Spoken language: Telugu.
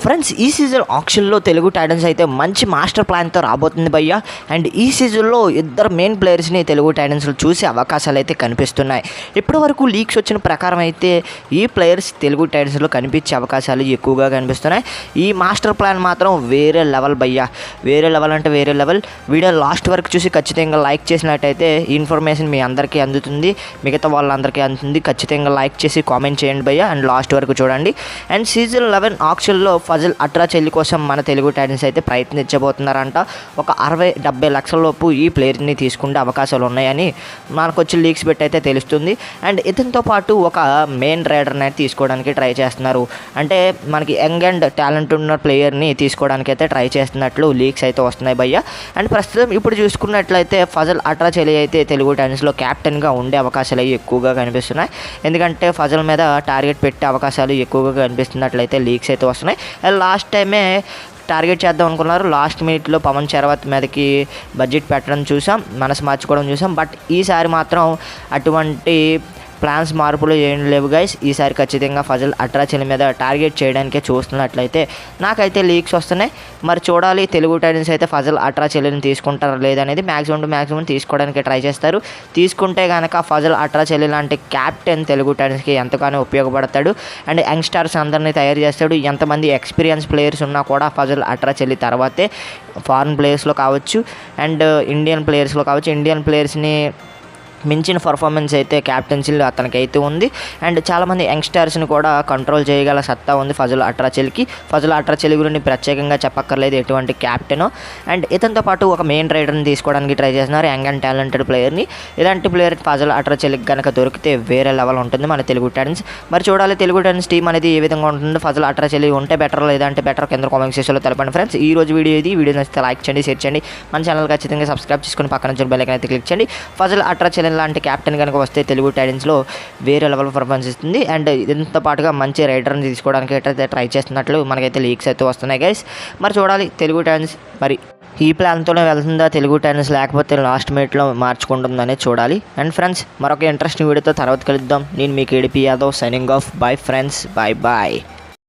ఫ్రెండ్స్, ఈ సీజన్ ఆక్షన్లో తెలుగు టైటన్స్ అయితే మంచి మాస్టర్ ప్లాన్తో రాబోతుంది భయ్య. అండ్ ఈ సీజన్లో ఇద్దరు మెయిన్ ప్లేయర్స్ని తెలుగు టైటన్స్లో చూసే అవకాశాలు అయితే కనిపిస్తున్నాయి. ఇప్పటి వరకు లీక్స్ వచ్చిన ప్రకారం అయితే ఈ ప్లేయర్స్ తెలుగు టైటన్స్లో కనిపించే అవకాశాలు ఎక్కువగా కనిపిస్తున్నాయి. ఈ మాస్టర్ ప్లాన్ మాత్రం వేరే లెవెల్ భయ్య, వేరే లెవెల్ అంటే వేరే లెవెల్. వీడియో లాస్ట్ వరకు చూసి ఖచ్చితంగా లైక్ చేసినట్టయితే ఈ ఇన్ఫర్మేషన్ మీ అందరికీ అందుతుంది, మిగతా వాళ్ళందరికీ అందుతుంది. ఖచ్చితంగా లైక్ చేసి కామెంట్ చేయండి భయ్య, అండ్ లాస్ట్ వరకు చూడండి. అండ్ సీజన్ 11 ఆక్షన్లో ఫజల్ అట్రా చెల్లి కోసం మన తెలుగు టైటన్స్ అయితే ప్రయత్నించబోతున్నారంట. ఒక 60-70 లక్షల లోపు ఈ ప్లేయర్ని తీసుకునే అవకాశాలు ఉన్నాయని మనకు వచ్చి లీక్స్ పెట్టి అయితే తెలుస్తుంది. అండ్ ఇతనితో పాటు ఒక మెయిన్ రైడర్ని అయితే తీసుకోవడానికి ట్రై చేస్తున్నారు. అంటే మనకి యంగ్ అండ్ టాలెంట్ ఉన్న ప్లేయర్ని తీసుకోవడానికి అయితే ట్రై చేస్తున్నట్లు లీక్స్ అయితే వస్తున్నాయి భయ్య. అండ్ ప్రస్తుతం ఇప్పుడు చూసుకున్నట్లయితే ఫజల్ అట్రా చెల్లి అయితే తెలుగు టైటన్స్లో క్యాప్టెన్గా ఉండే అవకాశాలు అవి ఎక్కువగా కనిపిస్తున్నాయి. ఎందుకంటే ఫజల్ మీద టార్గెట్ పెట్టే అవకాశాలు ఎక్కువగా కనిపిస్తున్నట్లయితే లీక్స్ అయితే వస్తున్నాయి. లాస్ట్ టైమే టార్గెట్ చేద్దాం అనుకున్నారు, లాస్ట్ మినిట్లో పవన్ శరవత్ మీదకి బడ్జెట్ పెట్టడం చూసాం, మనసు మార్చుకోవడం చూసాం. బట్ ఈసారి మాత్రం అటువంటి ప్లాన్స్ మార్పులు ఏం లేవు గైస్. ఈసారి ఖచ్చితంగా ఫజల్ అట్రా చెల్లి మీద టార్గెట్ చేయడానికే చూస్తున్నట్లయితే నాకైతే లీక్స్ వస్తున్నాయి. మరి చూడాలి, తెలుగు టైటన్స్ అయితే ఫజల్ అట్రా చెల్లిని తీసుకుంటారా లేదనేది. మ్యాక్సిమం తీసుకోవడానికి ట్రై చేస్తారు. తీసుకుంటే కనుక ఫజల్ అట్రా చెల్లి లాంటి క్యాప్టెన్ తెలుగు టైటన్స్కి ఎంతగానో ఉపయోగపడతాడు. అండ్ యంగ్స్టర్స్ అందరినీ తయారు చేస్తాడు. ఎంతమంది ఎక్స్పీరియన్స్ ప్లేయర్స్ ఉన్నా కూడా ఫజల్ అట్రా చెల్లి తర్వాతే ఫారిన్ ప్లేయర్స్లో కావచ్చు అండ్ ఇండియన్ ప్లేయర్స్లో కావచ్చు, ఇండియన్ ప్లేయర్స్ని మించిన పర్ఫార్మెన్స్ అయితే క్యాప్టెన్సీలో అతనికైతే ఉంది. అండ్ చాలామంది యంగ్స్టర్స్ని కూడా కంట్రోల్ చేయగల సత్తా ఉంది ఫజల్ అట్రా చెల్లికి. ఫజల్ అట్రా చెల్లి గురించి ప్రత్యేకంగా చెప్పక్కర్లేదు, ఎటువంటి క్యాప్టెన్. అండ్ ఇతనితో పాటు ఒక మెయిన్ రైడర్ని తీసుకోవడానికి ట్రై చేస్తున్నారు, యంగ్ అండ్ టాలెంటెడ్ ప్లేయర్ని. ఇలాంటి ప్లేయర్ ఫజల్ అట్రా చెల్లికి కనుక దొరికితే వేరే లెవెల్ ఉంటుంది మన తెలుగు టైటన్స్. మరి చూడాలి తెలుగు టైటన్స్ టీం అనేది ఏ విధంగా ఉంటుంది. ఫజల్ అట్రా చెల్లి ఉంటే బెటర్, లేదంటే బెటర్ కింద కామెంట్ సెక్షన్లో తెలపండి ఫ్రెండ్స్. ఈ రోజు వీడియో నచ్చితే లైక్ చేయండి, షేర్ చేయండి, మన ఛానల్ ఖచ్చితంగా సబ్స్క్రైబ్ చేసుకుని పక్కన నుంచి బెల్ ఐకాన్ అయితే క్లిక్ చేయండి. ఫజల్ అట్రా చెల్లి లాంటి క్యాప్టెన్ కనుక వస్తే తెలుగు టైటన్స్లో వేరే లెవెల్ పర్ఫార్మెన్స్ ఇస్తుంది. అండ్ దీంతో పాటుగా మంచి రైడర్ని తీసుకోవడానికి అయితే ట్రై చేస్తున్నట్లు మనకైతే లీక్స్ అయితే వస్తున్నాయి గైస్. మరి చూడాలి తెలుగు టైటన్స్ మరి ఈ ప్లాన్తోనే వెళ్తుందా తెలుగు టైటన్స్, లేకపోతే లాస్ట్ మినిట్లో మార్చుకుంటుందనే చూడాలి. అండ్ ఫ్రెండ్స్, మరొక ఇంట్రెస్టింగ్ వీడియోతో తర్వాత కలుద్దాం. నేను మీ KDP Yadav signing off. Bye friends, bye.